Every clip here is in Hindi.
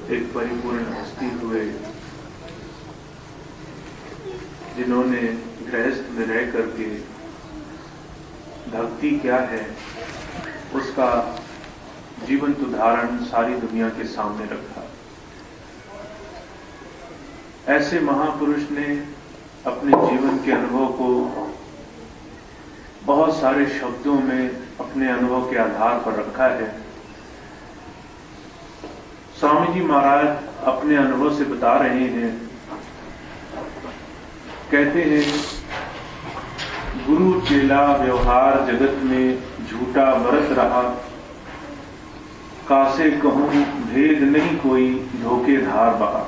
एक परिपूर्ण हस्ती हुए, जिन्होंने गृहस्थ में रह करके भक्ति क्या है उसका जीवंत उदाहरण सारी दुनिया के सामने रखा। ऐसे महापुरुष ने अपने जीवन के अनुभव को बहुत सारे शब्दों में अपने अनुभव के आधार पर रखा है। स्वामी जी महाराज अपने अनुभव से बता रहे हैं, कहते हैं, गुरु चेला व्यवहार जगत में झूठा बरत रहा, कासे कहूं भेद नहीं कोई धोखेधार बहा।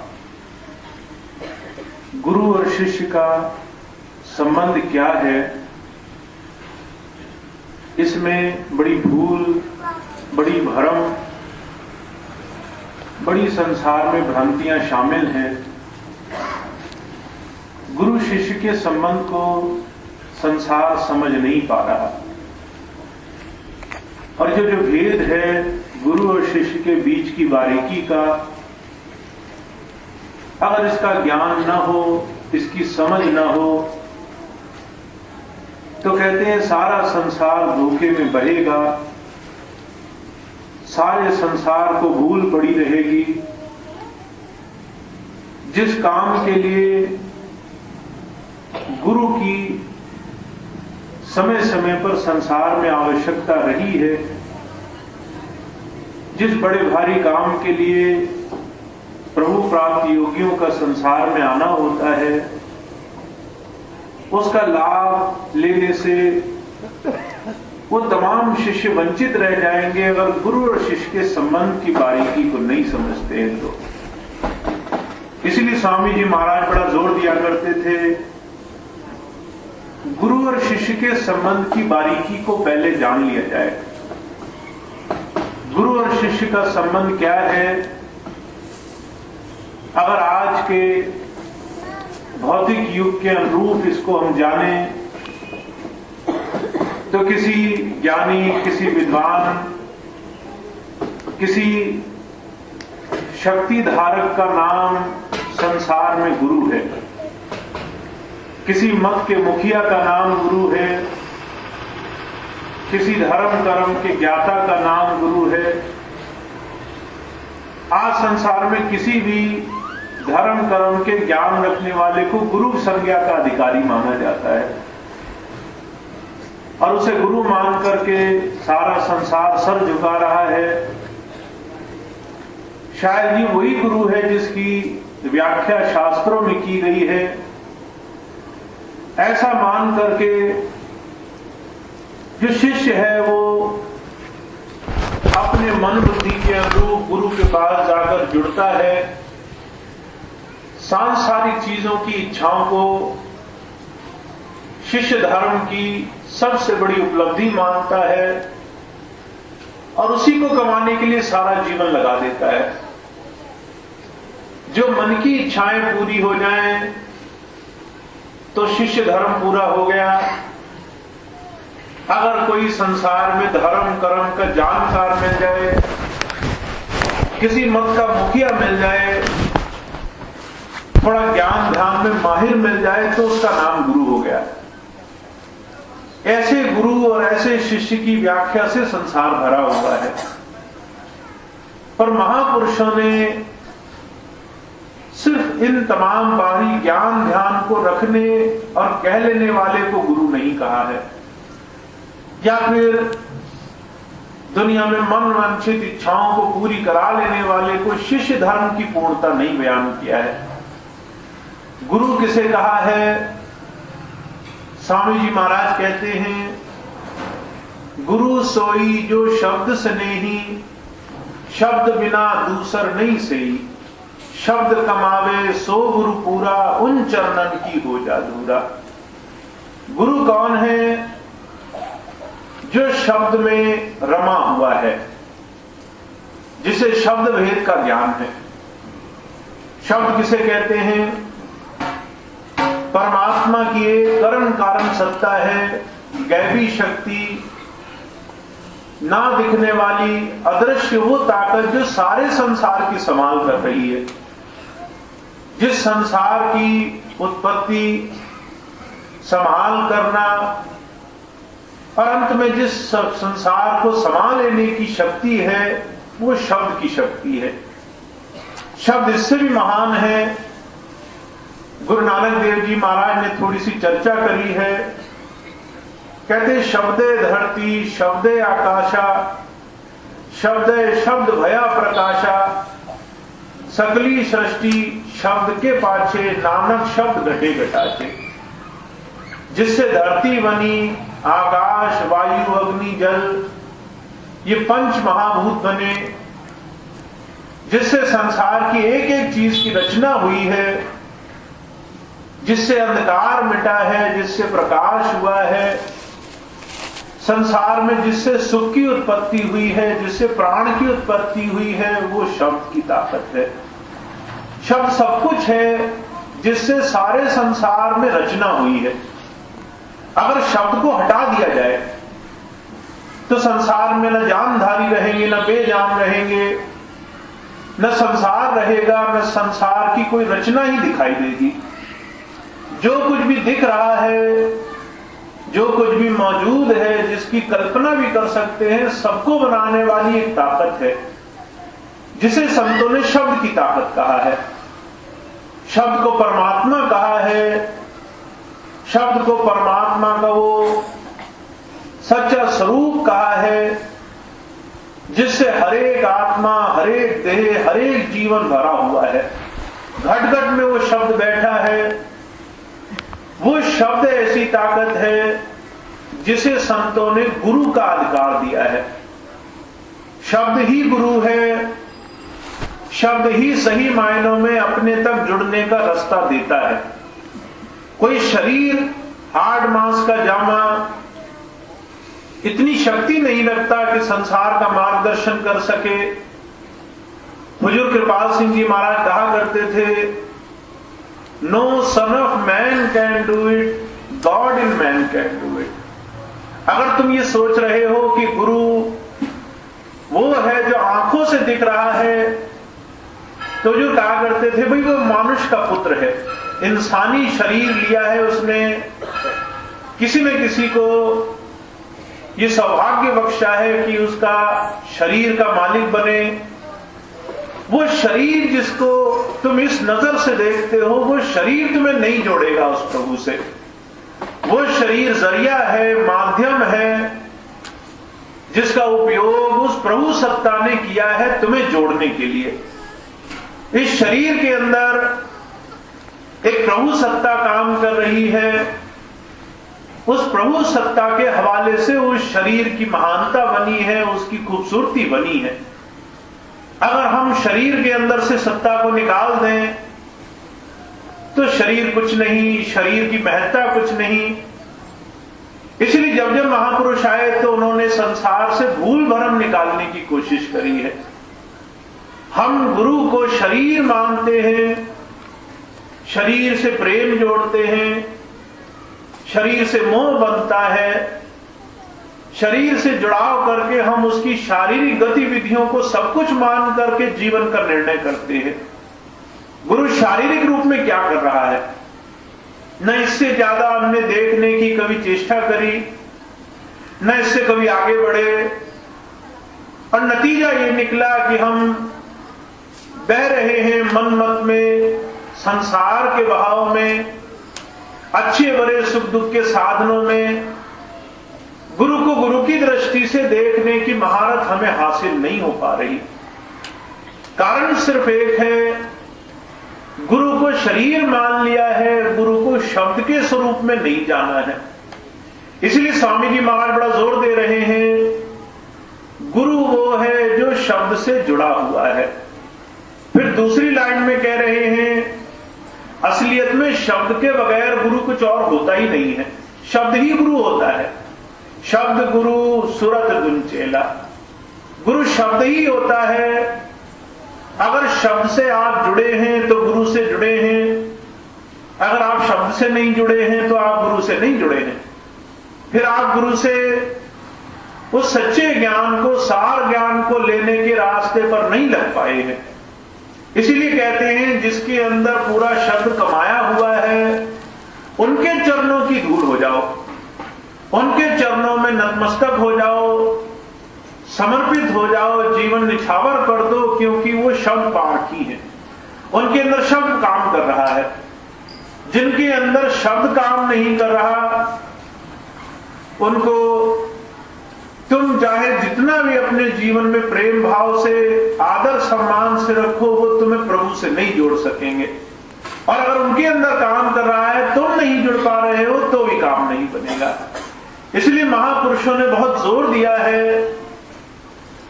गुरु और शिष्य का संबंध क्या है, इसमें बड़ी भूल, बड़ी भ्रम, बड़ी संसार में भ्रांतियां शामिल हैं। गुरु शिष्य के संबंध को संसार समझ नहीं पा रहा, और जो भेद है गुरु और शिष्य के बीच की बारीकी का, अगर इसका ज्ञान न हो, इसकी समझ न हो, तो कहते हैं सारा संसार धोखे में बहेगा, सारे संसार को भूल पड़ी रहेगी। जिस काम के लिए गुरु की समय समय पर संसार में आवश्यकता रही है, जिस बड़े भारी काम के लिए प्रभु प्राप्त योगियों का संसार में आना होता है, उसका लाभ लेने से वो तमाम शिष्य वंचित रह जाएंगे अगर गुरु और शिष्य के संबंध की बारीकी को नहीं समझते हैं तो। इसलिए स्वामी जी महाराज बड़ा जोर दिया करते थे, गुरु और शिष्य के संबंध की बारीकी को पहले जान लिया जाए। गुरु और शिष्य का संबंध क्या है, अगर आज के भौतिक युग के अनुरूप इसको हम जाने तो किसी ज्ञानी, किसी विद्वान, किसी शक्ति धारक का नाम संसार में गुरु है, किसी मत के मुखिया का नाम गुरु है, किसी धर्म कर्म के ज्ञाता का नाम गुरु है। आज संसार में किसी भी धर्म कर्म के ज्ञान रखने वाले को गुरु संज्ञा का अधिकारी माना जाता है, और उसे गुरु मान करके सारा संसार सर झुका रहा है। शायद ही वही गुरु है जिसकी व्याख्या शास्त्रों में की गई है। ऐसा मान करके जो शिष्य है वो अपने मन बुद्धि के अनुरूप गुरु के पास जाकर जुड़ता है, सांसारिक चीजों की इच्छाओं को शिष्य धर्म की सबसे बड़ी उपलब्धि मानता है और उसी को कमाने के लिए सारा जीवन लगा देता है। जो मन की इच्छाएं पूरी हो जाएं तो शिष्य धर्म पूरा हो गया। अगर कोई संसार में धर्म कर्म का जानकार मिल जाए, किसी मत का मुखिया मिल जाए, थोड़ा ज्ञान ध्यान में माहिर मिल जाए, तो उसका नाम गुरु हो गया। ऐसे गुरु और ऐसे शिष्य की व्याख्या से संसार भरा हुआ है। पर महापुरुषों ने सिर्फ इन तमाम बाहरी ज्ञान ध्यान को रखने और कह लेने वाले को गुरु नहीं कहा है, या फिर दुनिया में मन वांछित इच्छाओं को पूरी करा लेने वाले को शिष्य धर्म की पूर्णता नहीं बयान किया है। गुरु किसे कहा है? स्वामी जी महाराज कहते हैं, गुरु सोई जो शब्द स्नेही, शब्द बिना दूसर नहीं सही, शब्द कमावे सो गुरु पूरा, उन चरणन की हो जादूरा। गुरु कौन है? जो शब्द में रमा हुआ है, जिसे शब्द भेद का ज्ञान है। शब्द किसे कहते हैं? परमात्मा की एक कारण कारण सत्ता है, गैबी शक्ति ना दिखने वाली अदृश्य वो ताकत जो सारे संसार की संभाल कर रही है, जिस संसार की उत्पत्ति, संभाल करना और अंत में जिस संसार को संभाल लेने की शक्ति है, वो शब्द की शक्ति है। शब्द इससे भी महान है। गुरु नानक देव जी महाराज ने थोड़ी सी चर्चा करी है। कहते शब्दे धरती शब्दे आकाशा, शब्दे शब्द भया प्रकाशा, सकली सृष्टि शब्द के पाछे, नानक शब्द घटे घटाचे। जिससे धरती बनी, आकाश, वायु, अग्नि, जल, ये पंच महाभूत बने, जिससे संसार की एक एक चीज की रचना हुई है, जिससे अंधकार मिटा है, जिससे प्रकाश हुआ है, संसार में जिससे सुख की उत्पत्ति हुई है, जिससे प्राण की उत्पत्ति हुई है, वो शब्द की ताकत है। शब्द सब कुछ है जिससे सारे संसार में रचना हुई है। अगर शब्द को हटा दिया जाए तो संसार में न जानधारी रहेंगे, न बेजान रहेंगे, न संसार रहेगा, न संसार की कोई रचना ही दिखाई देगी। जो कुछ भी दिख रहा है, जो कुछ भी मौजूद है, जिसकी कल्पना भी कर सकते हैं, सबको बनाने वाली एक ताकत है जिसे संतों ने शब्द की ताकत कहा है। शब्द को परमात्मा कहा है। शब्द को परमात्मा का वो सच्चा स्वरूप कहा है, जिससे हरेक आत्मा, हरेक देह, हरेक जीवन भरा हुआ है। घट घट में वो शब्द बैठा है। वो शब्द ऐसी ताकत है जिसे संतों ने गुरु का अधिकार दिया है। शब्द ही गुरु है। शब्द ही सही मायनों में अपने तक जुड़ने का रास्ता देता है। कोई शरीर, हाड़ मांस का जामा इतनी शक्ति नहीं रखता कि संसार का मार्गदर्शन कर सके। हुजूर कृपाल सिंह जी महाराज कहा करते थे, no son of man can do it, God in man can do it. अगर तुम ये सोच रहे हो कि गुरु वो है जो आंखों से दिख रहा है, तो जो कहा करते थे भाई वो मानुष का पुत्र है, इंसानी शरीर लिया है उसने, किसी न किसी को ये सौभाग्य बख्शा है कि उसका शरीर का मालिक बने। वो शरीर जिसको तुम इस नजर से देखते हो, वो शरीर तुम्हें नहीं जोड़ेगा उस प्रभु से। वो शरीर जरिया है, माध्यम है, जिसका उपयोग उस प्रभु सत्ता ने किया है तुम्हें जोड़ने के लिए। इस शरीर के अंदर एक प्रभु सत्ता काम कर रही है। उस प्रभु सत्ता के हवाले से उस शरीर की महानता बनी है, उसकी खूबसूरती बनी है। अगर हम शरीर के अंदर से सत्ता को निकाल दें तो शरीर कुछ नहीं, शरीर की महत्ता कुछ नहीं। इसलिए जब जब महापुरुष आए तो उन्होंने संसार से भूल भरम निकालने की कोशिश करी है। हम गुरु को शरीर मानते हैं, शरीर से प्रेम जोड़ते हैं, शरीर से मोह बनता है, शरीर से जुड़ाव करके हम उसकी शारीरिक गतिविधियों को सब कुछ मान करके जीवन का निर्णय करते हैं। गुरु शारीरिक रूप में क्या कर रहा है, न इससे ज्यादा हमने देखने की कभी चेष्टा करी, न इससे कभी आगे बढ़े, और नतीजा ये निकला कि हम बह रहे हैं मन मत में, संसार के बहाव में, अच्छे बुरे सुख दुख के साधनों में। गुरु को गुरु की दृष्टि से देखने की महारत हमें हासिल नहीं हो पा रही। कारण सिर्फ एक है, गुरु को शरीर मान लिया है, गुरु को शब्द के स्वरूप में नहीं जाना है। इसलिए स्वामी जी महाराज बड़ा जोर दे रहे हैं, गुरु वो है जो शब्द से जुड़ा हुआ है। फिर दूसरी लाइन में कह रहे हैं, असलियत में शब्द के बगैर गुरु कुछ और होता ही नहीं है, शब्द ही गुरु होता है। शब्द गुरु सुरत गुंचेला, गुरु शब्द ही होता है। अगर शब्द से आप जुड़े हैं तो गुरु से जुड़े हैं, अगर आप शब्द से नहीं जुड़े हैं तो आप गुरु से नहीं जुड़े हैं। फिर आप गुरु से उस सच्चे ज्ञान को, सार ज्ञान को लेने के रास्ते पर नहीं लग पाए हैं। इसीलिए कहते हैं जिसके अंदर पूरा शब्द कमाया हुआ है उनके चरणों की धूल हो जाओ, उनके चरणों में नतमस्तक हो जाओ, समर्पित हो जाओ, जीवन निछावर कर दो, क्योंकि वो शब्द पारखी है। उनके अंदर शब्द काम कर रहा है। जिनके अंदर शब्द काम नहीं कर रहा उनको तुम चाहे जितना भी अपने जीवन में प्रेम भाव से, आदर सम्मान से रखो, वो तुम्हें प्रभु से नहीं जोड़ सकेंगे। और अगर उनके अंदर काम कर रहा है, तुम नहीं जुड़ पा रहे हो, तो भी काम नहीं बनेगा। इसलिए महापुरुषों ने बहुत जोर दिया है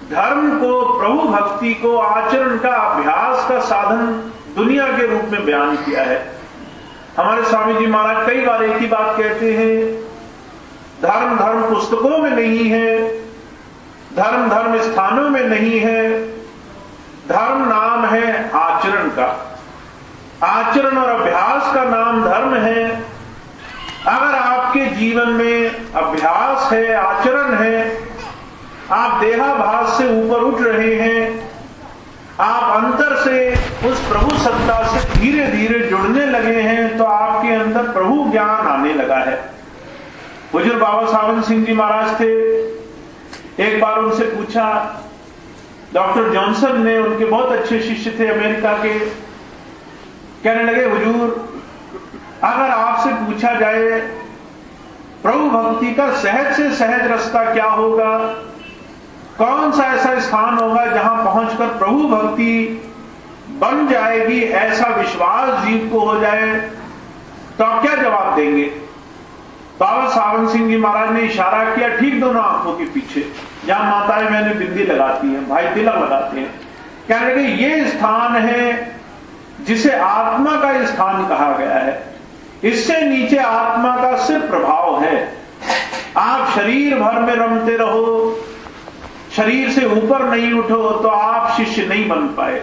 धर्म को, प्रभु भक्ति को आचरण का, अभ्यास का साधन दुनिया के रूप में बयान किया है। हमारे स्वामी जी महाराज कई बार एक ही बात कहते हैं, धर्म धर्म पुस्तकों में नहीं है, धर्म धर्म स्थानों में नहीं है, धर्म नाम है आचरण का। आचरण और अभ्यास का नाम धर्म है। अगर आपके जीवन में अभ्यास है, आचरण है, आप देहाभास से ऊपर उठ रहे हैं, आप अंतर से उस प्रभु सत्ता से धीरे धीरे जुड़ने लगे हैं, तो आपके अंदर प्रभु ज्ञान आने लगा है। हुजूर बाबा सावन सिंह जी महाराज थे, एक बार उनसे पूछा, डॉक्टर जॉनसन ने, उनके बहुत अच्छे शिष्य थे अमेरिका के, कहने लगे हुजूर अगर आपसे पूछा जाए प्रभु भक्ति का सहज से सहज रास्ता क्या होगा, कौन सा ऐसा स्थान होगा जहां पहुंचकर प्रभु भक्ति बन जाएगी, ऐसा विश्वास जीव को हो जाए, तो आप क्या जवाब देंगे? बाबा सावन सिंह जी महाराज ने इशारा किया ठीक दोनों आंखों के पीछे, जहां माताएं मैंने बिंदी लगाती हैं, भाई तिलक लगाते हैं। कहने लगे ये स्थान है जिसे आत्मा का स्थान कहा गया है, इससे नीचे आत्मा का सिर्फ प्रभाव है। आप शरीर भर में रमते रहो, शरीर से ऊपर नहीं उठो, तो आप शिष्य नहीं बन पाए।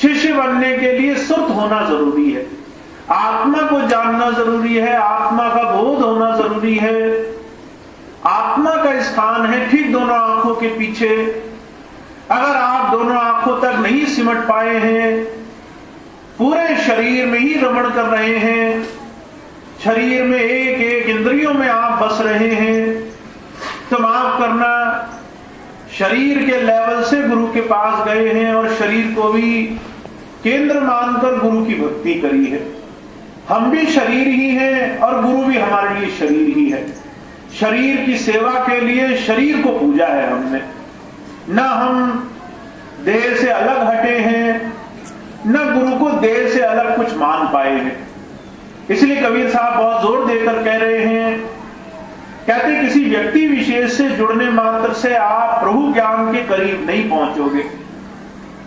शिष्य बनने के लिए सुर्त होना जरूरी है, आत्मा को जानना जरूरी है, आत्मा का बोध होना जरूरी है। आत्मा का स्थान है ठीक दोनों आंखों के पीछे। अगर आप दोनों आंखों तक नहीं सिमट पाए हैं, पूरे शरीर में ही रमण कर रहे हैं, शरीर में एक एक इंद्रियों में आप बस रहे हैं, तो माफ करना, शरीर के लेवल से गुरु के पास गए हैं और शरीर को भी केंद्र मानकर गुरु की भक्ति करी है। हम भी शरीर ही हैं और गुरु भी हमारे लिए शरीर ही है। शरीर की सेवा के लिए शरीर को पूजा है हमने, न हम देह से अलग हटे हैं, न गुरु को देह से अलग कुछ मान पाए हैं। इसलिए कबीर साहब बहुत जोर देकर कह रहे हैं, कहते किसी व्यक्ति विशेष से जुड़ने मात्र से आप प्रभु ज्ञान के करीब नहीं पहुंचोगे।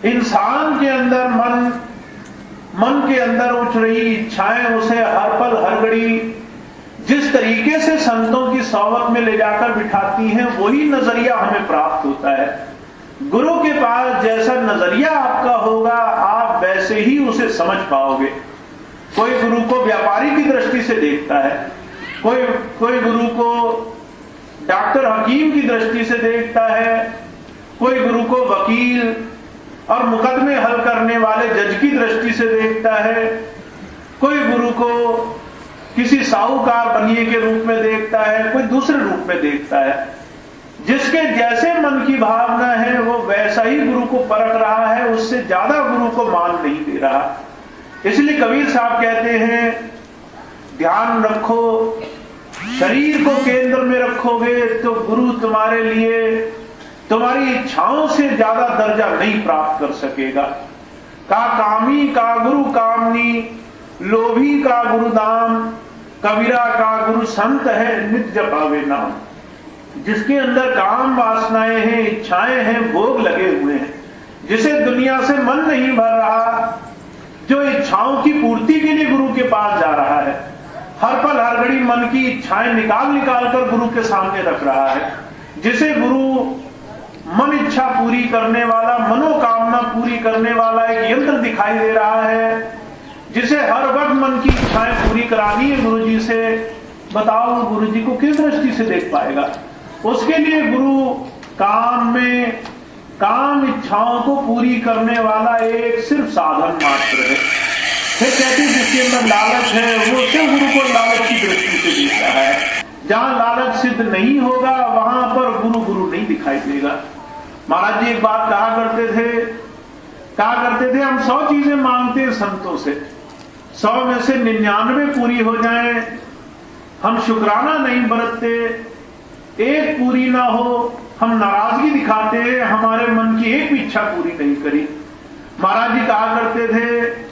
इंसान के अंदर मन के अंदर उठ रही इच्छाएं उसे हर पल हर घड़ी जिस तरीके से संतों की सोबत में ले जाकर बिठाती हैं, वही नजरिया हमें प्राप्त होता है। गुरु के पास जैसा नजरिया आपका होगा, आप वैसे ही उसे समझ पाओगे। कोई गुरु को व्यापारी की दृष्टि से देखता है, कोई गुरु को डॉक्टर हकीम की दृष्टि से देखता है, कोई गुरु को वकील और मुकदमे हल करने वाले जज की दृष्टि से देखता है, कोई गुरु को किसी साहूकार बनिए के रूप में देखता है, कोई दूसरे रूप में देखता है। जिसके जैसे मन की भावना है वो वैसा ही गुरु को परख रहा है, उससे ज्यादा गुरु को मान नहीं दे रहा। इसलिए कबीर साहब कहते हैं, ध्यान रखो, शरीर को केंद्र में रखोगे तो गुरु तुम्हारे लिए तुम्हारी इच्छाओं से ज्यादा दर्जा नहीं प्राप्त कर सकेगा। का कामी का गुरु कामनी, लोभी का गुरु दाम, कबीरा का गुरु संत है, नित जपावे नाम। जिसके अंदर काम वासनाएं हैं, इच्छाएं हैं, भोग लगे हुए हैं, जिसे दुनिया से मन नहीं भर रहा, जो इच्छाओं की पूर्ति के लिए गुरु के पास जा रहा है, हर पल हर घड़ी मन की इच्छाएं निकाल कर गुरु के सामने रख रहा है, जिसे गुरु मन इच्छा पूरी करने वाला, मनोकामना पूरी करने वाला एक यंत्र दिखाई दे रहा है, जिसे हर वक्त मन की इच्छाएं पूरी करानी है गुरु जी से, बताओ गुरु जी को किस दृष्टि से देख पाएगा? उसके लिए गुरु काम में काम इच्छाओं को पूरी करने वाला एक सिर्फ साधन मात्र है। फिर कहते हैं जिसके अंदर लालच है वो सिर्फ गुरु को लालच की दृष्टि से देखता है। जहां लालच सिद्ध नहीं होगा वहां पर गुरु नहीं दिखाई देगा। महाराज जी एक बात कहा करते थे हम 100 चीजें मांगते हैं संतों से, 100 में से 99 पूरी हो जाएं, हम शुक्राना नहीं बरतते, एक पूरी ना हो हम नाराजगी दिखाते हैं, हमारे मन की एक भी इच्छा पूरी नहीं करी। महाराज जी कहा करते थे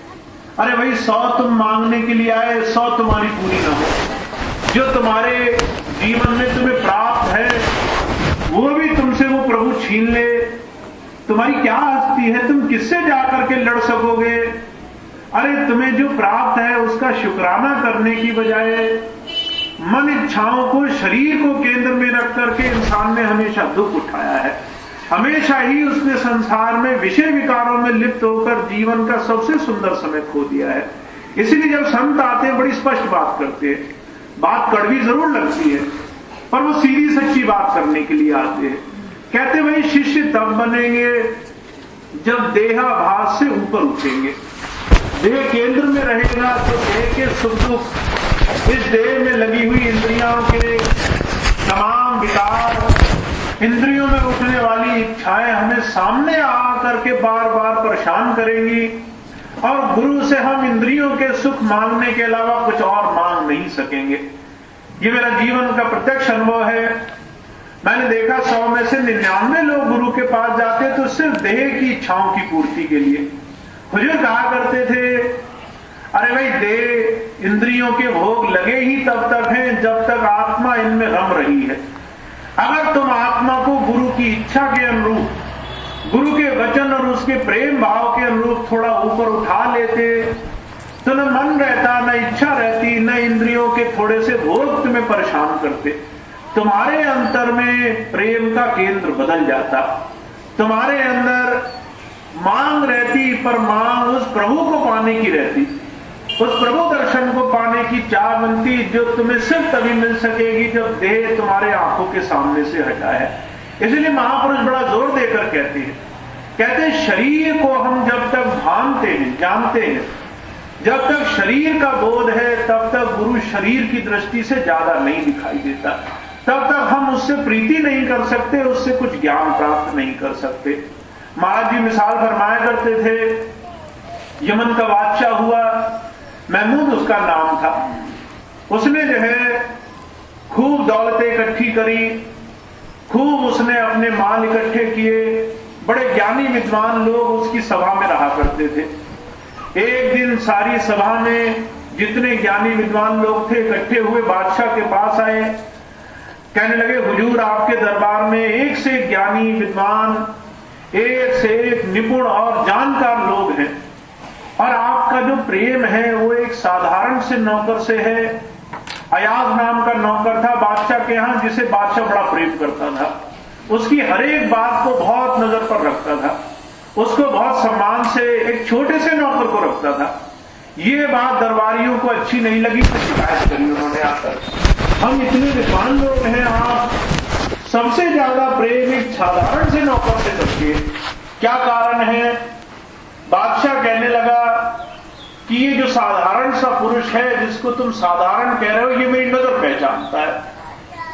अरे भाई 100 तुम मांगने के लिए आए, 100 तुम्हारी पूरी ना हो, जो तुम्हारे जीवन में तुम्हें प्राप्त है वो भी तुमसे वो प्रभु छीन ले, तुम्हारी क्या हस्ती है, तुम किससे जाकर के लड़ सकोगे। अरे तुम्हें जो प्राप्त है उसका शुक्राना करने की बजाय मन इच्छाओं को शरीर को केंद्र में रख करके इंसान ने हमेशा दुख उठाया है। हमेशा ही उसने संसार में विषय विकारों में लिप्त होकर जीवन का सबसे सुंदर समय खो दिया है। इसलिए जब संत आते हैं बड़ी स्पष्ट बात करते हैं, बात कड़वी जरूर लगती है पर वो सीधी सच्ची बात करने के लिए आते हैं। कहते भाई शिष्य तब बनेंगे जब देहाभास से ऊपर उठेंगे। देह केंद्र में रहेगा तो देह के सुख दुख, इस देह में लगी हुई इंद्रियों के तमाम विकार, इंद्रियों में उठने वाली इच्छाएं हमें सामने आकर के बार बार परेशान करेंगी और गुरु से हम इंद्रियों के सुख मांगने के अलावा कुछ और मांग नहीं सकेंगे। ये मेरा जीवन का प्रत्यक्ष अनुभव है। मैंने देखा 100 में से 99 लोग गुरु के पास जाते तो सिर्फ देह की इच्छाओं की पूर्ति के लिए। हुजूर कहा करते थे अरे भाई देह इंद्रियों के भोग लगे ही तब तक हैं जब तक आत्मा इनमें रम रही है। अगर तुम आत्मा को गुरु की इच्छा के अनुरूप, गुरु के वचन और उसके प्रेम भाव के अनुरूप थोड़ा ऊपर उठा लेते तो न मन रहता, न इच्छा रहती, न इंद्रियों के थोड़े से भोग तुम्हें परेशान करते। तुम्हारे अंतर में प्रेम का केंद्र बदल जाता, तुम्हारे अंदर मांग रहती पर मांग उस प्रभु को पाने की रहती, उस प्रभु दर्शन को पाने की चाह बनती जो तुम्हें सिर्फ तभी मिल सकेगी जब देह तुम्हारे आंखों के सामने से हटा है। इसलिए महापुरुष बड़ा जोर देकर कहते हैं शरीर को हम जब तक भानते हैं, जानते हैं, जब तक शरीर का बोध है तब तक गुरु शरीर की दृष्टि से ज्यादा नहीं दिखाई देता, तब तक हम उससे प्रीति नहीं कर सकते, उससे कुछ ज्ञान प्राप्त नहीं कर सकते। महाराज जी मिसाल फरमाया करते थे यमन का बादशाह हुआ, महमूद उसका नाम था। उसने जो है खूब दौलतें इकट्ठी करी, खूब उसने अपने माल इकट्ठे किए, बड़े ज्ञानी विद्वान लोग उसकी सभा में रहा करते थे। एक दिन सारी सभा में जितने ज्ञानी विद्वान लोग थे इकट्ठे हुए बादशाह के पास आए, कहने लगे हुजूर आपके दरबार में एक से एक ज्ञानी विद्वान, एक से एक निपुण और जानकार लोग हैं और आपका जो प्रेम है वो एक साधारण से नौकर से है। अयाज नाम का नौकर था बादशाह के यहां जिसे बादशाह बड़ा प्रेम करता था, उसकी हर एक बात को बहुत नजर पर रखता था, उसको बहुत सम्मान से एक छोटे से नौकर को रखता था। ये बात दरबारियों को अच्छी नहीं लगी तो शिकायत करी उन्होंने आकर, हम इतने विद्वान लोग हैं, आप सबसे ज्यादा प्रेम एक साधारण से नौकर से करके, क्या कारण है? बादशाह कहने लगा कि ये जो साधारण सा पुरुष है जिसको तुम साधारण कह रहे हो ये मेरी नजर पहचानता है।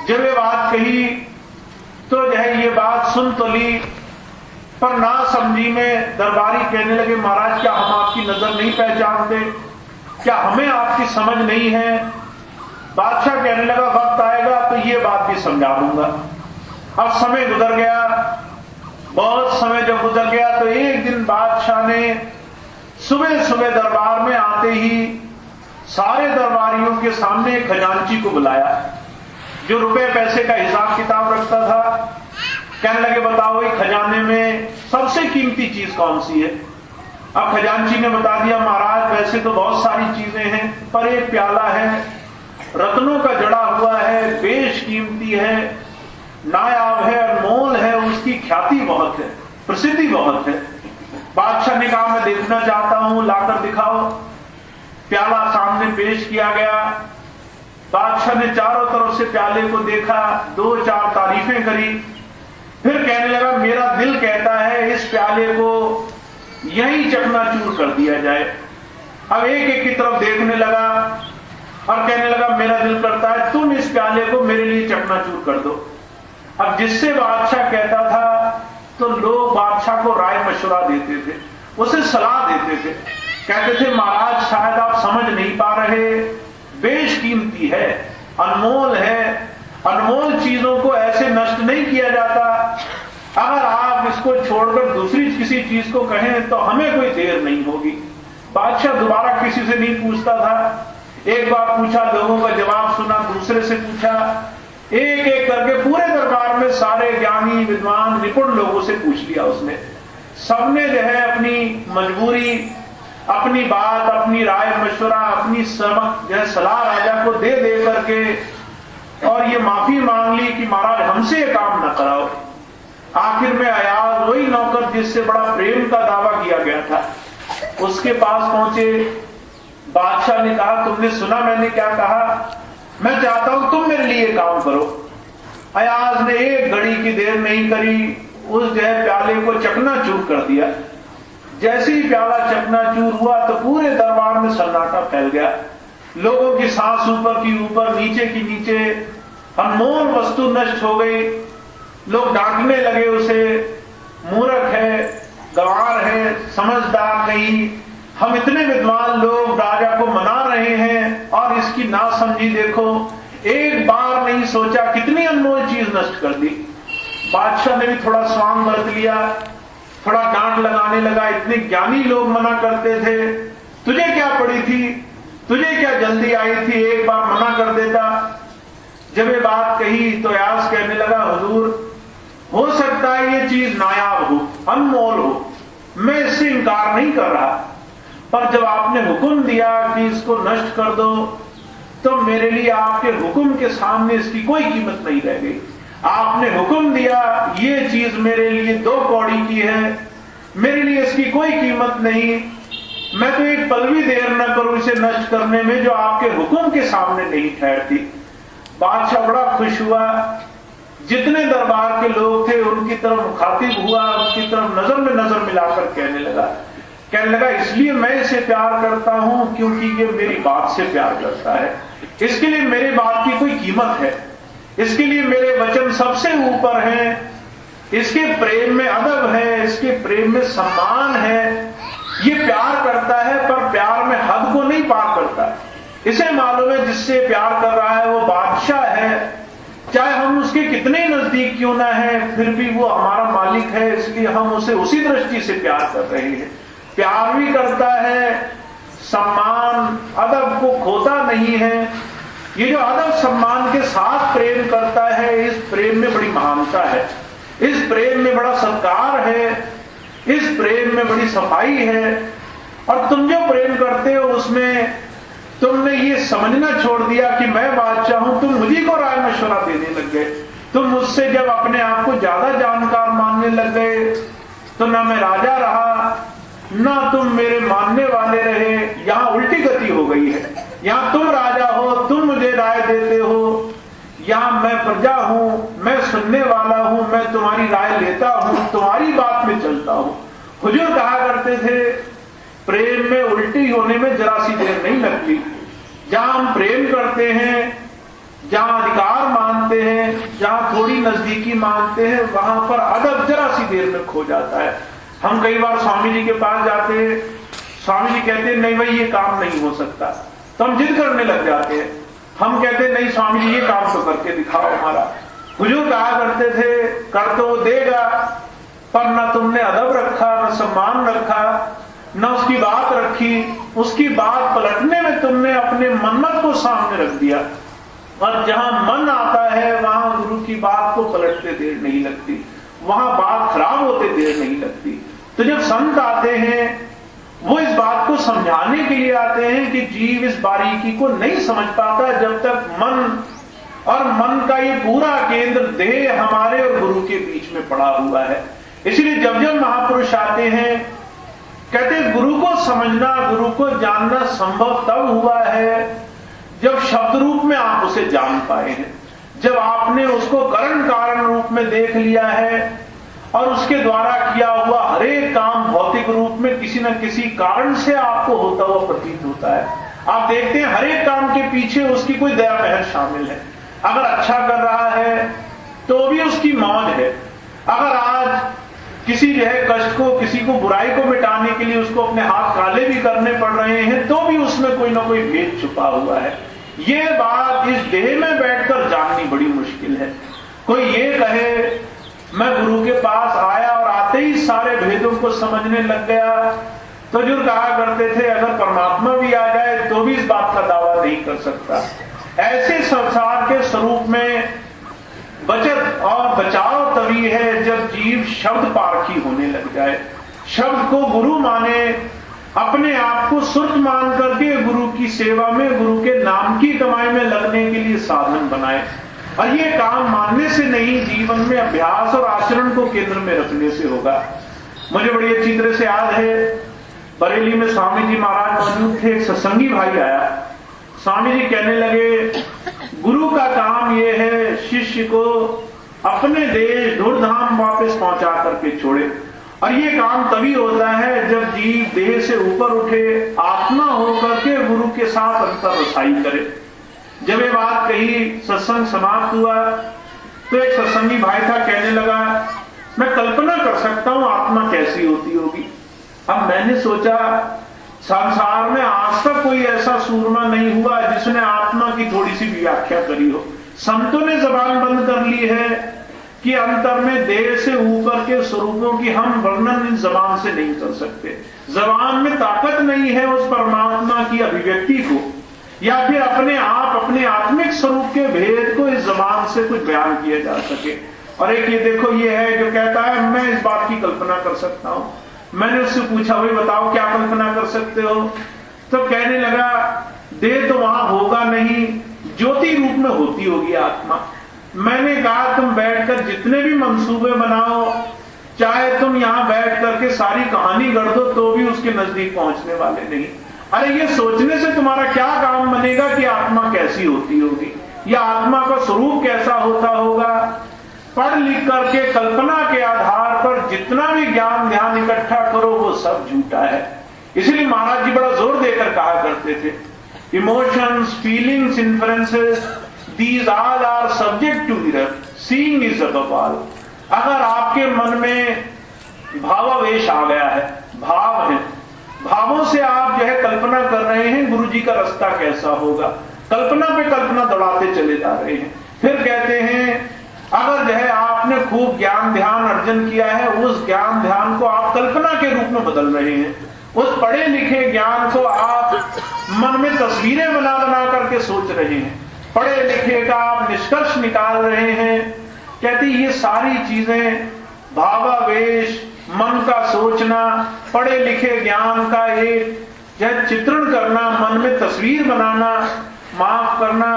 जब ये बात कही तो जो है ये बात सुन तो ली पर ना समझी में दरबारी कहने लगे महाराज क्या हम आपकी नजर नहीं पहचानते, क्या हमें आपकी समझ नहीं है? बादशाह कहने लगा वक्त आएगा तो ये बात भी समझा दूंगा। अब समय गुजर गया, बहुत समय जब गुजर गया तो एक दिन बादशाह ने सुबह सुबह दरबार में आते ही सारे दरबारियों के सामने खजांची को बुलाया जो रुपए पैसे का हिसाब किताब रखता था। कहने लगे बताओ ये खजाने में सबसे कीमती चीज कौन सी है? अब खजांची ने बता दिया महाराज वैसे तो बहुत सारी चीजें हैं पर एक प्याला है, रत्नों का जड़ा हुआ है, बेशकीमती है, नायाब है, अनमोल है, उसकी ख्याति बहुत है, प्रसिद्धि बहुत है। बादशाह ने कहा मैं देखना चाहता हूं, लाकर दिखाओ। प्याला सामने पेश किया गया। बादशाह ने चारों तरफ से प्याले को देखा, 2-4 तारीफें करी, फिर कहने लगा मेरा दिल कहता है इस प्याले को यहीं चकनाचूर कर दिया जाए। अब एक एक की तरफ देखने लगा और कहने लगा मेरा दिल करता है तुम इस प्याले को मेरे लिए चकनाचूर कर दो। अब जिससे बादशाह कहता था तो लोग बादशाह को राय मशवरा देते थे, उसे सलाह देते थे, कहते थे महाराज शायद आप समझ नहीं पा रहे, बेशकीमती है, अनमोल है, अनमोल चीजों को ऐसे नष्ट नहीं किया जाता। अगर आप इसको छोड़कर दूसरी किसी चीज को कहें तो हमें कोई देर नहीं होगी। बादशाह दोबारा किसी से नहीं पूछता था, एक बार पूछा, लोगों का जवाब सुना, दूसरे से पूछा, एक एक करके पूरे दरबार में सारे ज्ञानी विद्वान निपुण लोगों से पूछ लिया उसने। सबने जो है अपनी मजबूरी, अपनी बात, अपनी राय मशवरा, अपनी जो है सलाह राजा को दे दे करके और ये माफी मांग ली कि महाराज हमसे ये काम न कराओ। आखिर में अयाज वही नौकर जिससे बड़ा प्रेम का दावा किया गया था उसके पास पहुंचे। बादशाह ने कहा तुमने सुना मैंने क्या कहा, मैं चाहता हूं तुम मेरे लिए काम करो। अयाज ने एक घड़ी की देर नहीं करी, उस जो है प्याले को चकनाचूर कर दिया। जैसे ही प्याला चकनाचूर हुआ तो पूरे दरबार में सन्नाटा फैल गया। लोगों की सांस ऊपर की ऊपर, नीचे की नीचे, अनमोल वस्तु नष्ट हो गई। लोग डांटने लगे उसे, मूर्ख है, गंवार है, समझदार नहीं, हम इतने विद्वान लोग राजा को मना रहे हैं और इसकी नासमझी देखो, एक बार नहीं सोचा कितनी अनमोल चीज नष्ट कर दी। बादशाह ने भी थोड़ा स्वांग बरत लिया, थोड़ा डांट लगाने लगा, इतने ज्ञानी लोग मना करते थे, तुझे क्या पड़ी थी, तुझे क्या जल्दी आई थी, एक बार मना कर देता। जब ये बात कही तो अयाज कहने लगा हुजूर हो सकता है ये चीज नायाब हो, अनमोल हो, मैं इससे इंकार नहीं कर रहा, पर जब आपने हुक्म दिया कि इसको नष्ट कर दो तो मेरे लिए आपके हुक्म के सामने इसकी कोई कीमत नहीं रह गई। आपने हुक्म दिया ये चीज मेरे लिए 2 कौड़ी की है, मेरे लिए इसकी कोई कीमत नहीं, मैं तो एक पल भी देर न करूं इसे नष्ट करने में जो आपके हुक्म के सामने नहीं ठहरती। बादशाह बड़ा खुश हुआ, जितने दरबार के लोग थे उनकी तरफ मुखातिब हुआ, उनकी तरफ नजर में नजर मिलाकर कहने लगा इसलिए मैं इसे प्यार करता हूं क्योंकि ये मेरी बात से प्यार करता है, इसके लिए मेरे बात की कोई कीमत है, इसके लिए मेरे वचन सबसे ऊपर हैं, इसके प्रेम में अदब है, इसके प्रेम में सम्मान है, ये प्यार करता है पर प्यार में हद को नहीं पार करता है। इसे मालूम है जिससे प्यार कर रहा है वो बादशाह है, चाहे हम उसके कितने नजदीक क्यों ना है फिर भी वो हमारा मालिक है, इसलिए हम उसे उसी दृष्टि से प्यार कर रहे हैं। प्यार भी करता है, सम्मान अदब को खोता नहीं है। ये जो अदब सम्मान के साथ प्रेम करता है, इस प्रेम में बड़ी महानता है, इस प्रेम में बड़ा सत्कार है, इस प्रेम में बड़ी सफाई है। और तुम जो प्रेम करते हो उसमें तुमने ये समझना छोड़ दिया कि मैं बादशाह हूं, तुम मुझी को राय मशवरा देने लग गए। तुम मुझसे जब अपने आप को ज्यादा जानकार मानने लग गए तो ना मैं राजा रहा, ना तुम मेरे मानने वाले रहे। यहां उल्टी गति हो गई है, यहां तुम राजा हो, तुम मुझे राय देते हो, यहां मैं प्रजा हूं, मैं सुनने वाला हूं, मैं तुम्हारी राय लेता हूं, तुम्हारी बात में चलता हूं। हुजूर कहा करते थे प्रेम में उल्टी होने में जरा सी देर नहीं लगती। जहां हम प्रेम करते हैं, जहां अधिकार मानते हैं, जहां थोड़ी नजदीकी मानते हैं, वहां पर अदब जरा सी देर में खो जाता है। हम कई बार स्वामी जी के पास जाते हैं, स्वामी जी कहते हैं नहीं भाई ये काम नहीं हो सकता, तो हम जिद करने लग जाते हैं। हम कहते हैं नहीं स्वामी जी ये काम तो करके दिखाओ हमारा। हुजूर कहा करते थे कर तो वो देगा, पर ना तुमने अदब रखा, ना सम्मान रखा, न उसकी बात रखी, उसकी बात पलटने में तुमने अपने मनमत को सामने रख दिया। और जहां मन आता है वहां गुरु की बात को पलटते देर नहीं लगती, वहां बात खराब होते देर नहीं लगती। तो जब संत आते हैं वो इस बात को समझाने के लिए आते हैं कि जीव इस बारीकी को नहीं समझ पाता जब तक मन और मन का ये पूरा केंद्र देह हमारे और गुरु के बीच में पड़ा हुआ है। इसलिए जब जब महापुरुष आते हैं कहते गुरु को समझना, गुरु को जानना संभव तब हुआ है जब शब्द रूप में आप उसे जान पाए हैं, जब आपने उसको कारण कारण रूप में देख लिया है और उसके द्वारा किया हुआ हर एक काम भौतिक रूप में किसी न किसी कारण से आपको होता हुआ प्रतीत होता है। आप देखते हैं हर एक काम के पीछे उसकी कोई दया महर शामिल है। अगर अच्छा कर रहा है तो भी उसकी मौज है। अगर आज किसी जो है कष्ट को, किसी को बुराई को मिटाने के लिए उसको अपने हाथ काले भी करने पड़ रहे हैं तो भी उसमें कोई ना कोई भेद छुपा हुआ है। ये बात इस देह में बैठकर जाननी बड़ी मुश्किल है। कोई ये कहे मैं गुरु के पास आया और आते ही सारे भेदों को समझने लग गया, तो जो कहा करते थे अगर परमात्मा भी आ जाए तो भी इस बात का दावा नहीं कर सकता। ऐसे संसार के स्वरूप में बचत और बचाव तभी है जब जीव शब्द पारखी होने लग जाए, शब्द को गुरु माने, अपने आप को सुर्त मान करके गुरु की सेवा में, गुरु के नाम की कमाई में लगने के लिए साधन बनाए। और ये काम मानने से नहीं, जीवन में अभ्यास और आचरण को केंद्र में रखने से होगा। मुझे बड़ी अच्छी तरह से याद है, बरेली में स्वामी जी महाराज मौजूद थे। एक सत्संगी भाई आया, स्वामी जी कहने लगे गुरु का काम ये है शिष्य को अपने देश धूर्धाम वापस पहुंचा करके छोड़े, और ये काम तभी होता है जब जीव देह से ऊपर उठे, आत्मा होकर के गुरु के साथ अंतर रसाई करे। जब ये बात कही, सत्संग समाप्त हुआ तो एक सत्संगी भाई था, कहने लगा मैं कल्पना कर सकता हूं आत्मा कैसी होती होगी। अब मैंने सोचा संसार में आज तक कोई ऐसा सूरमा नहीं हुआ जिसने आत्मा की थोड़ी सी व्याख्या करी हो। संतों ने जबान बंद कर ली है कि अंतर में देह से ऊपर के स्वरूपों की हम वर्णन इस जबान से नहीं कर सकते। जबान में ताकत नहीं है उस परमात्मा की अभिव्यक्ति को, या फिर अपने आप अपने आत्मिक स्वरूप के भेद को इस जबान से कुछ बयान किया जा सके। और एक ये देखो, ये है जो कहता है मैं इस बात की कल्पना कर सकता हूं। मैंने उससे पूछा भाई बताओ क्या कल्पना कर सकते हो? तो कहने लगा देह तो वहां होगा नहीं, ज्योति रूप में होती होगी आत्मा। मैंने कहा तुम बैठकर जितने भी मंसूबे बनाओ, चाहे तुम यहां बैठ करके सारी कहानी गढ़ दो तो भी उसके नजदीक पहुंचने वाले नहीं। अरे ये सोचने से तुम्हारा क्या काम बनेगा कि आत्मा कैसी होती होगी या आत्मा का स्वरूप कैसा होता होगा? पढ़ लिख करके कल्पना के आधार पर जितना भी ज्ञान ध्यान इकट्ठा करो वो सब झूठा है। इसलिए महाराज जी बड़ा जोर देकर कहा करते थे, emotions, feelings, influences, these all are subject to mirror, seeing is above all. अगर आपके मन में भावावेश आ गया है, भाव है, भावों से आप जो है कल्पना कर रहे हैं गुरु जी का रास्ता कैसा होगा, कल्पना पे कल्पना दौड़ाते चले जा रहे हैं। फिर कहते हैं अगर जो है आपने खूब ज्ञान ध्यान अर्जन किया है, उस ज्ञान ध्यान को आप कल्पना के रूप में बदल रहे हैं। उस पढ़े लिखे ज्ञान को आप मन में तस्वीरें बना बना करके सोच रहे हैं, पढ़े लिखे का आप निष्कर्ष निकाल रहे हैं। कहते ये सारी चीजें भावावेश, मन का सोचना, पढ़े लिखे ज्ञान का एक जब चित्रण करना, मन में तस्वीर बनाना, माफ करना।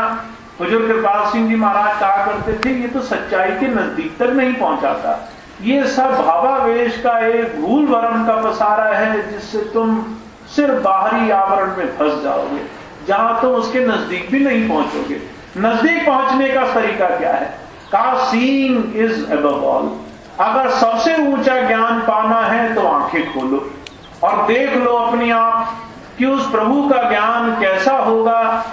हुजूर कृपाल सिंह जी महाराज कहा करते थे ये तो सच्चाई के नजदीक तक नहीं पहुंचाता, ये सब भावावेश का एक भूल भरम का पसारा है जिससे तुम सिर्फ बाहरी आवरण में फंस जाओगे, जहां तो उसके नजदीक भी नहीं पहुंचोगे। नजदीक पहुंचने का तरीका क्या है? कहा सीइंग इज अबव ऑल। अगर सबसे ऊंचा ज्ञान पाना है तो आंखें खोलो और देख लो अपनी आप कि उस प्रभु का ज्ञान कैसा होगा,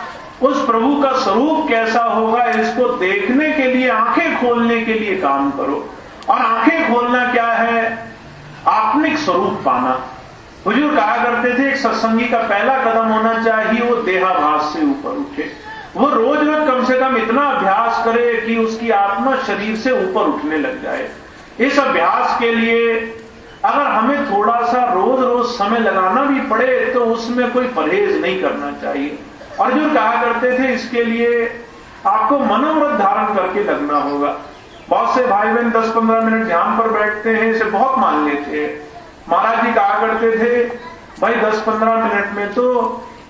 उस प्रभु का स्वरूप कैसा होगा। इसको देखने के लिए, आंखें खोलने के लिए काम करो। और आंखें खोलना क्या है? आत्मिक स्वरूप पाना। हुजूर कहा करते थे एक सत्संगी का पहला कदम होना चाहिए वो देहाभास से ऊपर उठे। वो रोज रोज कम से कम इतना अभ्यास करे कि उसकी आत्मा शरीर से ऊपर उठने लग जाए। इस अभ्यास के लिए अगर हमें थोड़ा सा रोज रोज समय लगाना भी पड़े तो उसमें कोई परहेज नहीं करना चाहिए। और जो कहा करते थे इसके लिए आपको मनोव्रत धारण करके लगना होगा। बहुत से भाई बहन 10-15 मिनट ध्यान पर बैठते हैं, इसे बहुत मान लेते हैं। महाराज जी कहा करते थे भाई 10-15 मिनट में तो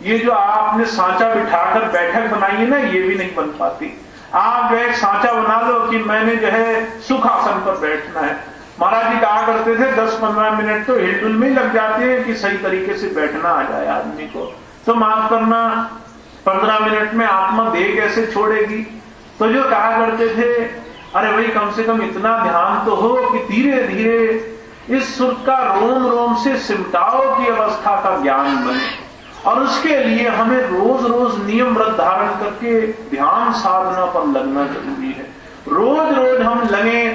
ये जो आपने सांचा बिठाकर बैठक बनाई है ना, ये भी नहीं बन पाती। आप जो एक सांचा बना लो कि मैंने जो है सुख आसन पर बैठना है। महाराज जी कहा करते थे 10-15 मिनट तो हिलडुल में लग जाते हैं कि सही तरीके से बैठना आ जाए आदमी को। तो माफ करना, 15 मिनट में आत्मा देह कैसे छोड़ेगी? तो जो कहा करते थे, अरे भाई कम से कम इतना ध्यान तो हो कि धीरे धीरे इस सुर का रोम रोम से सिमटाओ की अवस्था का ज्ञान बने। और उसके लिए हमें रोज रोज नियम व्रत धारण करके ध्यान साधना पर लगना जरूरी है। रोज रोज हम लगे,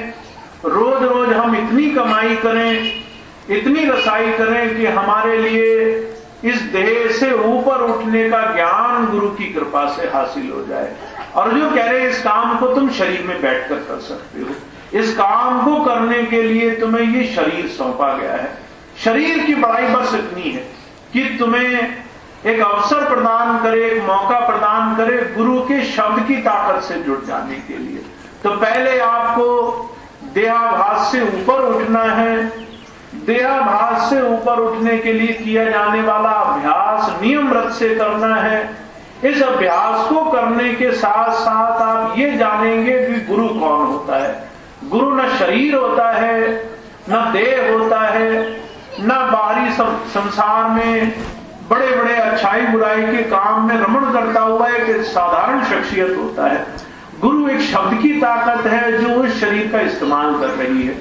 रोज रोज हम इतनी कमाई करें, इतनी रसाई करें कि हमारे लिए इस देह से ऊपर उठने का ज्ञान गुरु की कृपा से हासिल हो जाए। और जो कह रहे हैं इस काम को तुम शरीर में बैठकर कर सकते हो, इस काम को करने के लिए तुम्हें ये शरीर सौंपा गया है। शरीर की बड़ाई बस इतनी है कि तुम्हें एक अवसर प्रदान करे, एक मौका प्रदान करे गुरु के शब्द की ताकत से जुड़ जाने के लिए। तो पहले आपको देहाभास से ऊपर उठना है। देहाभास से ऊपर उठने के लिए किया जाने वाला अभ्यास नियम व्रत से करना है। इस अभ्यास को करने के साथ साथ आप ये जानेंगे कि गुरु कौन होता है। गुरु न शरीर होता है, न देह होता है, न बाहरी संसार में बड़े बड़े अच्छाई बुराई के काम में रमण करता हुआ एक साधारण शख्सियत होता है। गुरु एक शब्द की ताकत है जो उस शरीर का इस्तेमाल कर रही है।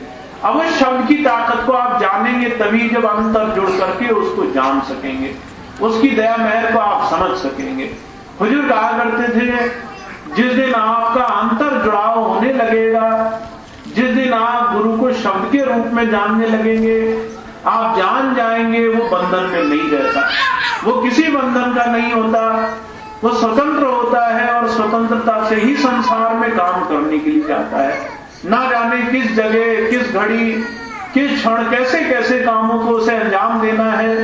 अब उस शब्द की ताकत को आप जानेंगे तभी जब अंतर जुड़ करके उसको जान सकेंगे, उसकी दया मेहर को आप समझ सकेंगे। हुजूर कहा करते थे, जिस दिन आपका अंतर जुड़ाव होने लगेगा, जिस दिन आप गुरु को शब्द के रूप में जानने लगेंगे, आप जान जाएंगे वो बंधन में नहीं रहता, वो किसी बंधन का नहीं होता, वो स्वतंत्र होता है और स्वतंत्रता से ही संसार में काम करने के लिए जाता है। ना जाने किस जगह, किस घड़ी, किस क्षण कैसे कैसे कामों को उसे अंजाम देना है।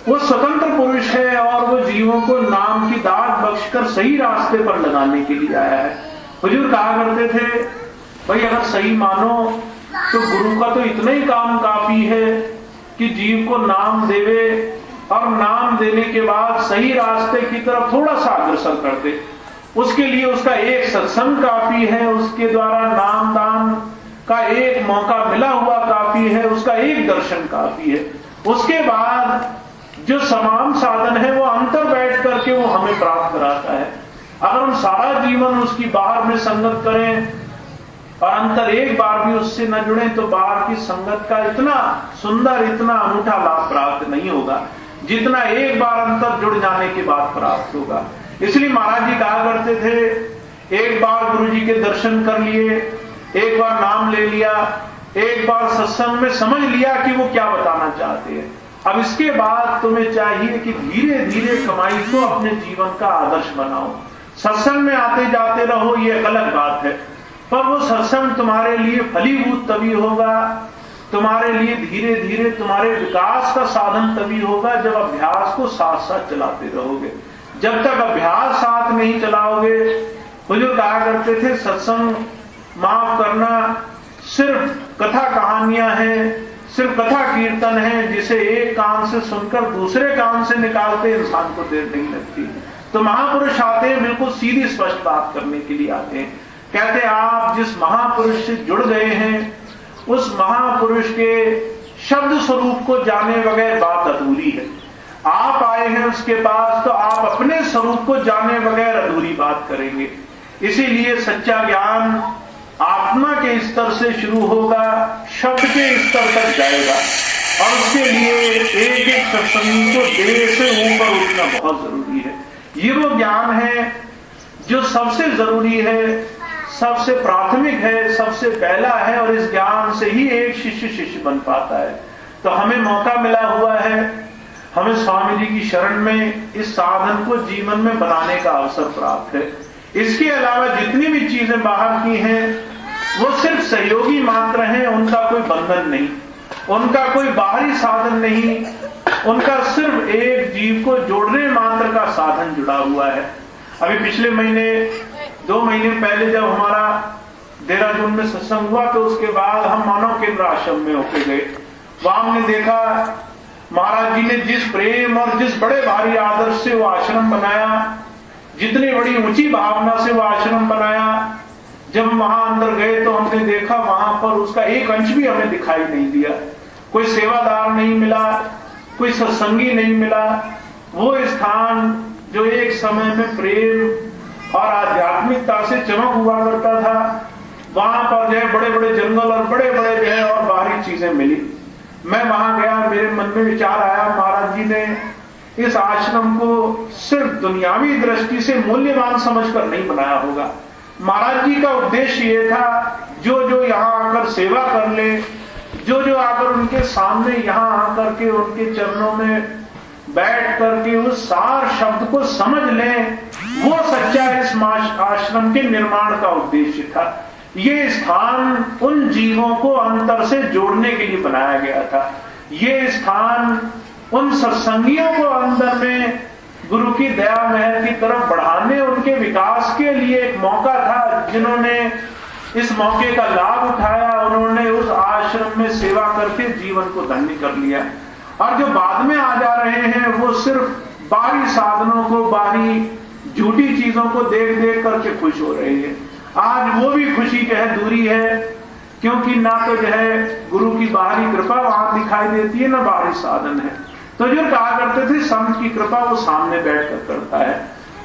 वो स्वतंत्र पुरुष है और वो जीवों को नाम की दात बख्शकर सही रास्ते पर लगाने के लिए आया है। हुजूर कहा करते थे, भाई अगर सही मानो तो गुरु का तो इतना ही काम काफी है कि जीव को नाम देवे और नाम देने के बाद सही रास्ते की तरफ थोड़ा सा अग्रसर कर दे। उसके लिए उसका एक सत्संग काफी है, उसके द्वारा नाम दान का एक मौका मिला हुआ काफी है, उसका एक दर्शन काफी है। उसके बाद जो तमाम साधन है वो अंतर बैठ करके वो हमें प्राप्त कराता है। अगर हम सारा जीवन उसकी बाहर में संगत करें और अंतर एक बार भी उससे न जुड़े तो बाहर की संगत का इतना सुंदर, इतना अनूठा लाभ प्राप्त नहीं होगा जितना एक बार अंतर जुड़ जाने के बाद प्राप्त होगा। इसलिए महाराज जी कहा करते थे, एक बार गुरु जी के दर्शन कर लिए, एक बार नाम ले लिया, एक बार सत्संग में समझ लिया कि वो क्या बताना चाहते हैं। अब इसके बाद तुम्हें चाहिए कि धीरे धीरे कमाई को अपने जीवन का आदर्श बनाओ। सत्संग में आते जाते रहो, ये एक अलग बात है, पर वो सत्संग तुम्हारे लिए फलीभूत तभी होगा, तुम्हारे लिए धीरे धीरे तुम्हारे विकास का साधन तभी होगा जब अभ्यास को साथ साथ चलाते रहोगे। जब तक अभ्यास साथ नहीं चलाओगे, हुजूर कहा करते थे, सत्संग माफ करना सिर्फ कथा कहानियां हैं, सिर्फ कथा कीर्तन है जिसे एक कान से सुनकर दूसरे कान से निकालते इंसान को देर नहीं लगती। तो महापुरुष आते हैं, बिल्कुल सीधी स्पष्ट बात करने के लिए आते हैं। कहते हैं, आप जिस महापुरुष से जुड़ गए हैं उस महापुरुष के शब्द स्वरूप को जाने बगैर बात अधूरी है। आप आए हैं उसके पास तो आप अपने स्वरूप को जाने बगैर अधूरी बात करेंगे। इसीलिए सच्चा ज्ञान आत्मा के स्तर से शुरू होगा, शब्द के स्तर तक जाएगा और उसके लिए एक एक सत्संग को देह से ऊपर उठना बहुत जरूरी है। ये वो ज्ञान है जो सबसे जरूरी है, सबसे प्राथमिक है, सबसे पहला है और इस ज्ञान से ही एक शिष्य बन पाता है। तो हमें मौका मिला हुआ है, हमें स्वामी जी की शरण में इस साधन को जीवन में बनाने का अवसर प्राप्त है। इसके अलावा जितनी भी चीजें बाहर की हैं वो सिर्फ सहयोगी मात्र हैं, उनका कोई बंधन नहीं, उनका कोई बाहरी साधन नहीं, उनका सिर्फ एक जीव को जोड़ने मात्र का साधन जुड़ा हुआ है। अभी पिछले महीने 2 महीने पहले जब हमारा देहरादून में सत्संग हुआ तो उसके बाद हम मानव केंद्र आश्रम में होके गए। वहां हमने देखा महाराज जी ने जिस प्रेम और जिस बड़े भारी आदर्श से वो आश्रम बनाया, जितनी बड़ी ऊंची भावना से वो आश्रम बनाया, जब वहां अंदर गए तो हमने देखा वहां पर उसका एक अंश भी हमें दिखाई नहीं दिया। कोई सेवादार नहीं मिला, कोई सत्संगी नहीं मिला। वो स्थान जो एक समय में प्रेम और आध्यात्मिकता से चमक हुआ करता था, वहां पर जो है बड़े बड़े जंगल और बड़े बड़े जो है और बाहरी चीजें मिली। मैं वहां गया, मेरे मन में विचार आया, महाराज जी ने इस आश्रम को सिर्फ दुनियावी दृष्टि से मूल्यवान समझकर नहीं बनाया होगा। महाराज जी का उद्देश्य ये था, जो जो यहाँ आकर सेवा कर ले, जो जो आकर उनके सामने यहाँ आकर के उनके चरणों में बैठ करके उस सार शब्द को समझ ले, वो सच्चा इस आश्रम के निर्माण का उद्देश्य था। ये स्थान उन जीवों को अंतर से जोड़ने के लिए बनाया गया था। ये स्थान उन सत्संगियों को अंदर में गुरु की दया महर की तरफ बढ़ाने, उनके विकास के लिए एक मौका था। जिन्होंने इस मौके का लाभ उठाया, उन्होंने उस आश्रम में सेवा करके जीवन को धन्य कर लिया। और जो बाद में आ जा रहे हैं, वो सिर्फ बाहरी साधनों को, बाहरी झूठी चीजों को देख देख करके खुश हो रहे हैं। आज वो भी खुशी जो है दूरी है, क्योंकि ना तो जो है गुरु की बाहरी कृपा वहां दिखाई देती है, ना बाहरी साधन है। तो जो कहा करते थे संत की कृपा वो सामने बैठकर करता है,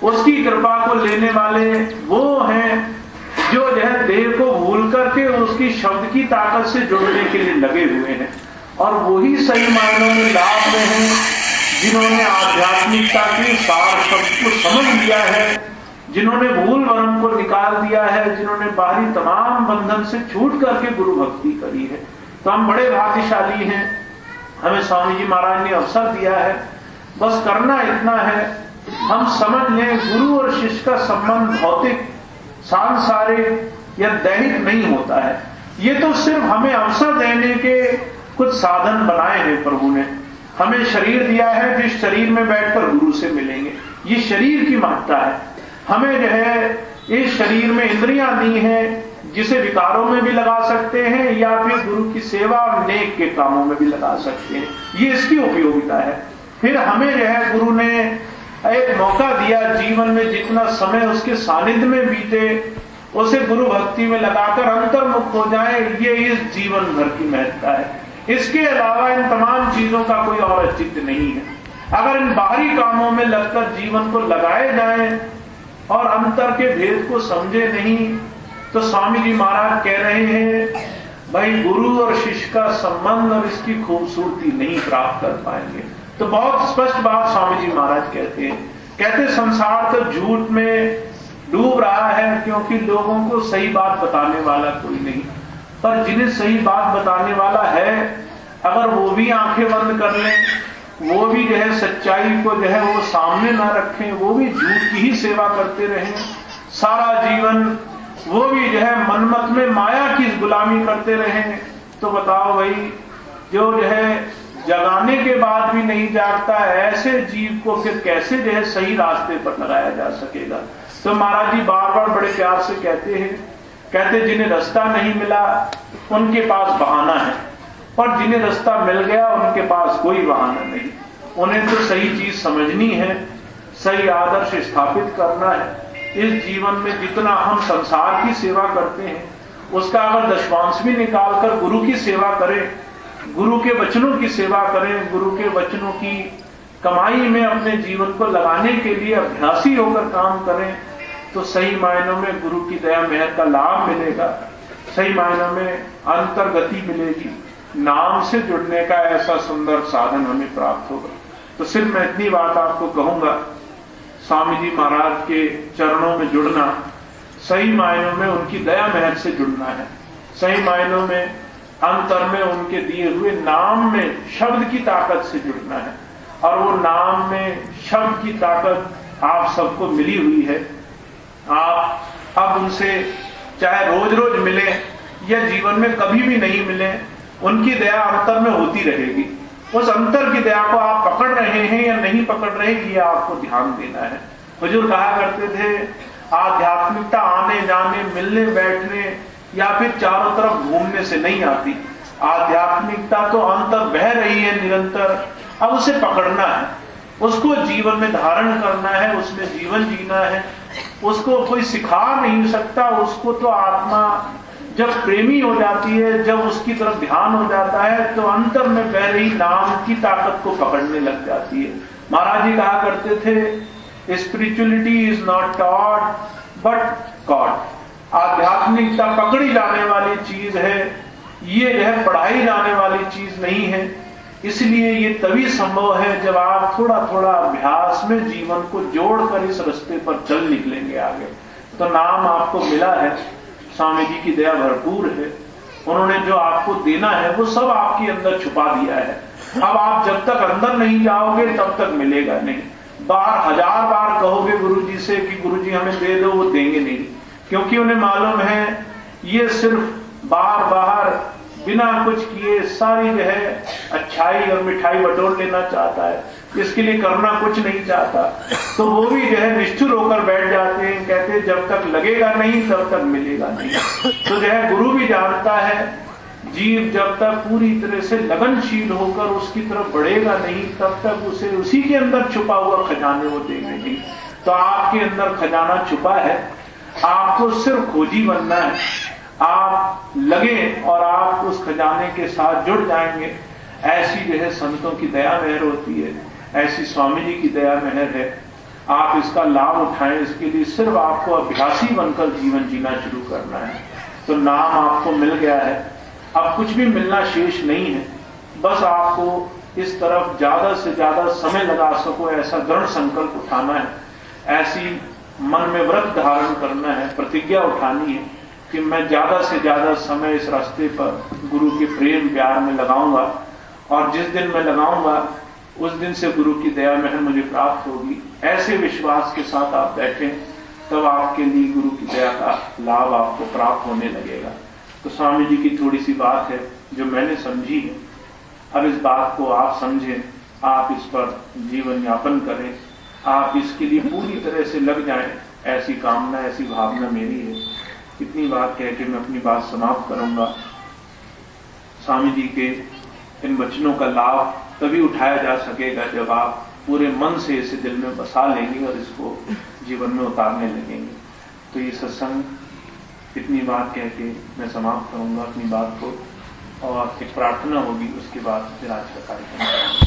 उसकी कृपा को लेने वाले वो हैं जो जो है देह को भूल करके उसकी शब्द की ताकत से जुड़ने के लिए लगे हुए हैं। और वही सही मायनों में लाभ में हैं जिन्होंने आध्यात्मिकता के सार शब्द को समझ लिया है, जिन्होंने भूल भरम को निकाल दिया है, जिन्होंने बाहरी तमाम बंधन से छूट करके गुरु भक्ति करी है। तो हम बड़े भाग्यशाली हैं, हमें स्वामी जी महाराज ने अवसर दिया है। बस करना इतना है, हम समझ लें गुरु और शिष्य का संबंध भौतिक, सांसारिक या दैहिक नहीं होता है। ये तो सिर्फ हमें अवसर देने के कुछ साधन बनाए हैं प्रभु ने। हमें शरीर दिया है, जिस शरीर में बैठकर गुरु से मिलेंगे, ये शरीर की महत्ता है। हमें जो है इस शरीर में इंद्रियां दी हैं, जिसे विकारों में भी लगा सकते हैं या फिर गुरु की सेवा और नेक के कामों में भी लगा सकते हैं। ये इसकी उपयोगिता है। फिर हमें जो है गुरु ने एक मौका दिया, जीवन में जितना समय उसके सानिध्य में बीते उसे गुरु भक्ति में लगाकर अंतर्मुख हो जाए, ये इस जीवन भर की महत्ता है। इसके अलावा इन तमाम चीजों का कोई और औचित्य नहीं है। अगर इन बाहरी कामों में लगकर जीवन को लगाए जाएं और अंतर के भेद को समझे नहीं, तो स्वामी जी महाराज कह रहे हैं भाई गुरु और शिष्य का संबंध और इसकी खूबसूरती नहीं प्राप्त कर पाएंगे। तो बहुत स्पष्ट बात स्वामी जी महाराज कहते हैं, कहते संसार तो झूठ में डूब रहा है, क्योंकि लोगों को सही बात बताने वाला कोई नहीं। पर जिन्हें सही बात बताने वाला है, अगर वो भी आंखें बंद कर लें, वो भी जो है सच्चाई को जो है वो सामने ना रखें, वो भी झूठ की ही सेवा करते रहें, सारा जीवन वो भी जो है मनमत में माया की गुलामी करते रहें, तो बताओ भाई जो है जगाने के बाद भी नहीं जागता, ऐसे जीव को फिर कैसे जो है सही रास्ते पर लगाया जा सकेगा। तो महाराज जी बार बार बड़े प्यार से कहते हैं, कहते जिन्हें रास्ता नहीं मिला उनके पास बहाना है, और जिन्हें रास्ता मिल गया उनके पास कोई बहाना नहीं। उन्हें तो सही चीज समझनी है, सही आदर्श स्थापित करना है। इस जीवन में जितना हम संसार की सेवा करते हैं, उसका अगर दशमांश भी निकालकर गुरु की सेवा करें, गुरु के वचनों की सेवा करें, गुरु के वचनों की कमाई में अपने जीवन को लगाने के लिए अभ्यासी होकर काम करें, तो सही मायनों में गुरु की दया मेहर का लाभ मिलेगा, सही मायनों में अंतर्गति मिलेगी, नाम से जुड़ने का ऐसा सुंदर साधन हमें प्राप्त होगा। तो सिर्फ मैं इतनी बात आपको कहूंगा, स्वामी जी महाराज के चरणों में जुड़ना सही मायनों में उनकी दया मेहर से जुड़ना है, सही मायनों में अंतर में उनके दिए हुए नाम में शब्द की ताकत से जुड़ना है। और वो नाम में शब्द की ताकत आप सबको मिली हुई है। आप अब उनसे चाहे रोज रोज मिले या जीवन में कभी भी नहीं मिले, उनकी दया अंतर में होती रहेगी। उस अंतर की दया को आप पकड़ रहे हैं या नहीं पकड़ रहे, ये आपको ध्यान देना है। हुजूर कहा करते थे, आध्यात्मिकता आने जाने, मिलने बैठने या फिर चारों तरफ घूमने से नहीं आती। आध्यात्मिकता तो अंतर बह रही है निरंतर, अब उसे पकड़ना है, उसको जीवन में धारण करना है, उसमें जीवन जीना है। उसको कोई सिखा नहीं सकता, उसको तो आत्मा जब प्रेमी हो जाती है, जब उसकी तरफ ध्यान हो जाता है, तो अंतर में बह रही नाम की ताकत को पकड़ने लग जाती है। महाराज जी कहा करते थे spirituality is not taught but caught. आध्यात्मिकता पकड़ी जाने वाली चीज है, ये जो है पढ़ाई जाने वाली चीज नहीं है। इसलिए ये तभी संभव है जब आप थोड़ा थोड़ा अभ्यास में जीवन को जोड़कर इस रास्ते पर चल निकलेंगे आगे। तो नाम आपको मिला है, स्वामी जी की दया भरपूर है, उन्होंने जो आपको देना है वो सब आपके अंदर छुपा दिया है। अब आप जब तक अंदर नहीं जाओगे तब तक मिलेगा नहीं। हजार बार कहोगे गुरुजी से कि गुरुजी हमें दे दो, वो देंगे नहीं, क्योंकि उन्हें मालूम है ये सिर्फ बाहर बिना कुछ किए सारी जो है अच्छाई और मिठाई बटोर लेना चाहता है, इसके लिए करना कुछ नहीं चाहता। तो वो भी जो है निष्ठुर होकर बैठ जाते हैं, कहते हैं जब तक लगेगा नहीं तब तक मिलेगा नहीं। तो जो है गुरु भी जानता है जीव जब तक पूरी तरह से लगनशील होकर उसकी तरफ बढ़ेगा नहीं तब तक उसे उसी के अंदर छुपा हुआ खजाने वो देंगे नहीं। तो आपके अंदर खजाना छुपा है, आपको सिर्फ खोजी बनना है। आप लगे और आप उस खजाने के साथ जुड़ जाएंगे। ऐसी जो है संतों की दया मेहर होती है, ऐसी स्वामी जी की दया मेहर है। आप इसका लाभ उठाएं, इसके लिए सिर्फ आपको अभ्यासी बनकर जीवन जीना शुरू करना है। तो नाम आपको मिल गया है, अब कुछ भी मिलना शेष नहीं है। बस आपको इस तरफ ज्यादा से ज्यादा समय लगा सको ऐसा दृढ़ संकल्प उठाना है, ऐसी मन में व्रत धारण करना है, प्रतिज्ञा उठानी है कि मैं ज्यादा से ज्यादा समय इस रास्ते पर गुरु के प्रेम प्यार में लगाऊंगा, और जिस दिन मैं लगाऊंगा उस दिन से गुरु की दया मेहर मुझे प्राप्त होगी। ऐसे विश्वास के साथ आप बैठें, तब आपके लिए गुरु की दया का लाभ आपको प्राप्त होने लगेगा। तो स्वामी जी की थोड़ी सी बात है जो मैंने समझी है, अब इस बात को आप समझें, आप इस पर जीवन यापन करें, आप इसके लिए पूरी तरह से लग जाएं, ऐसी कामना ऐसी भावना मेरी है। इतनी बात कह के मैं अपनी बात समाप्त करूंगा। स्वामी जी के इन वचनों का लाभ तभी उठाया जा सकेगा जब आप पूरे मन से इसे दिल में बसा लेंगे और इसको जीवन में उतारने लगेंगे। तो ये सत्संग, इतनी बात कह के मैं समाप्त करूंगा अपनी बात को, और एक प्रार्थना होगी, उसके बाद फिर आज का कार्यक्रम।